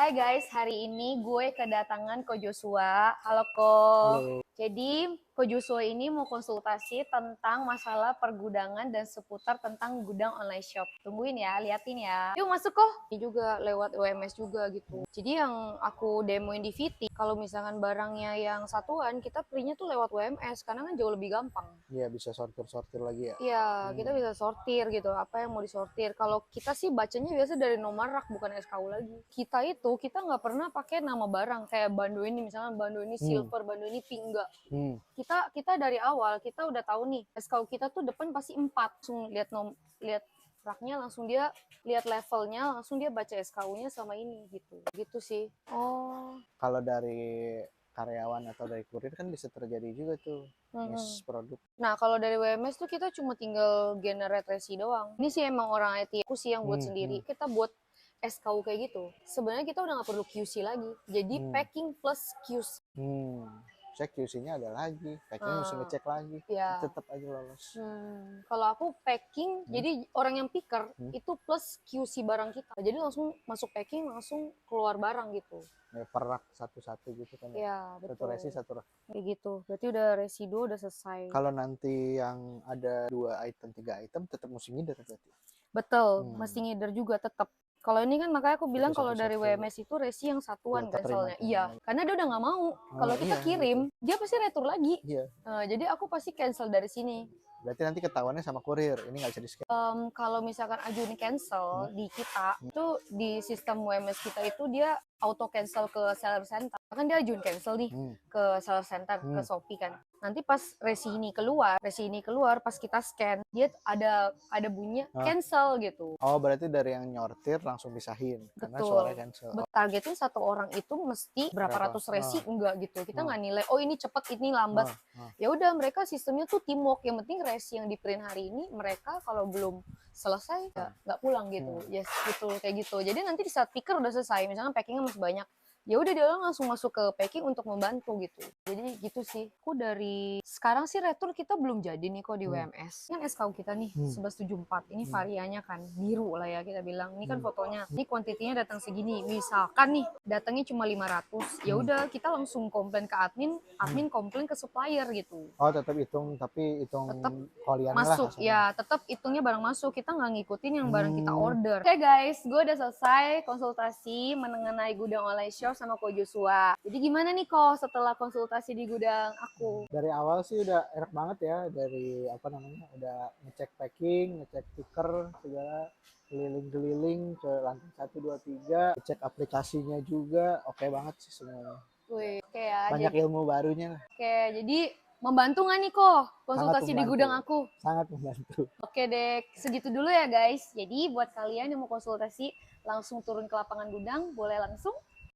Hai guys, hari ini gue kedatangan Ko Joshua. Halo Ko. Halo. Jadi Ko Joshua ini mau konsultasi tentang masalah pergudangan dan seputar tentang gudang online shop. Tungguin ya, liatin ya. Yuk masuk Ko. Ini juga lewat UMS juga gitu. Jadi yang aku demoin di VT, kalau misalkan barangnya yang satuan, kita printnya tuh lewat UMS karena kan jauh lebih gampang. Iya, bisa sortir-sortir lagi ya. Iya, kita bisa sortir gitu, apa yang mau disortir. Kalau kita sih bacanya biasa dari nomor rak, bukan SKU lagi. Kita nggak pernah pakai nama barang kayak bando ini, misalnya bando ini silver, bando ini pink, enggak. Kita dari awal kita udah tahu nih SKU kita tuh depan pasti 4. Langsung lihat raknya, langsung dia lihat levelnya, langsung dia baca SKU-nya sama ini gitu. Gitu sih. Oh. Kalau dari karyawan atau dari kurir kan bisa terjadi juga tuh miss produk. Nah, kalau dari WMS tuh kita cuma tinggal generate resi doang. Ini sih emang orang IT, aku sih yang buat sendiri. Kita buat SKU kayak gitu. Sebenarnya kita udah nggak perlu QC lagi. Jadi packing plus QC. Cek QC-nya ada lagi, packing mesti ngecek lagi, Ya. tetap aja lolos. Kalau aku packing, jadi orang yang picker itu plus QC barang kita. Jadi langsung masuk packing, langsung keluar barang gitu. Ya, per rak satu-satu gitu kan ya? Betul. Satu resi satu rak. Kayak gitu. Berarti udah residu udah selesai. Kalau nanti yang ada 2 item, 3 item tetap mesti ngider berarti. Betul, mesti ngider juga tetap. Kalau ini kan makanya aku bilang kalau dari satu-satu. WMS itu resi yang satuan Ya, kan soalnya. terima. Iya, karena dia udah nggak mau. Kalau kita kirim, dia pasti retur lagi. Iya. Jadi aku pasti cancel dari sini. Berarti nanti ketahuannya sama kurir, ini nggak bisa di scan. Kalau misalkan ajuin cancel di kita, itu di sistem WMS kita itu dia auto cancel ke seller center. Kan dia ajuin cancel nih ke seller center, ke Shopee kan. Nanti pas resi ini keluar, pas kita scan, dia ada bunyinya cancel gitu. Oh, berarti dari yang nyortir langsung pisahin karena suaranya cancel. Targetnya satu orang itu mesti berapa ratus resi, enggak gitu. Kita nggak nilai, oh ini cepet, ini lambat. Ya udah, mereka sistemnya tuh teamwork. Yang penting resi yang di print hari ini, mereka kalau belum selesai ya nggak pulang gitu. Yes, gitu kayak gitu. Jadi nanti di saat picker udah selesai, misalnya packingnya masih banyak, ya udah dia langsung masuk ke packing untuk membantu gitu. Jadi gitu sih. Aku dari sekarang sih retur kita belum jadi nih kok di WMS. Kan SKU kita nih 1174. Ini variannya kan biru lah ya kita bilang. Ini kan fotonya. Ini kuantitinya datang segini. Misalkan nih datangnya cuma 500. Ya udah kita langsung komplain ke admin, admin komplain ke supplier gitu. Oh, tetap hitung, tapi hitung koliannya masuk lah, ya, tetap hitungnya barang masuk. Kita nggak ngikutin yang barang kita order. Oke guys, gue udah selesai konsultasi mengenai gudang online shop sama Ko Joshua. Jadi gimana nih kok setelah konsultasi di gudang aku? Dari awal sih udah enak banget ya, dari apa namanya, udah ngecek packing, ngecek stiker segala, keliling-keliling ke lantai 1, 2, 3, cek aplikasinya juga, oke banget sih semuanya. Wih, oke ya. Banyak ilmu barunya lah. Oke, jadi membantu nggak nih kok konsultasi di gudang aku? Sangat membantu. Oke deh, segitu dulu ya guys. Jadi buat kalian yang mau konsultasi langsung turun ke lapangan gudang, boleh langsung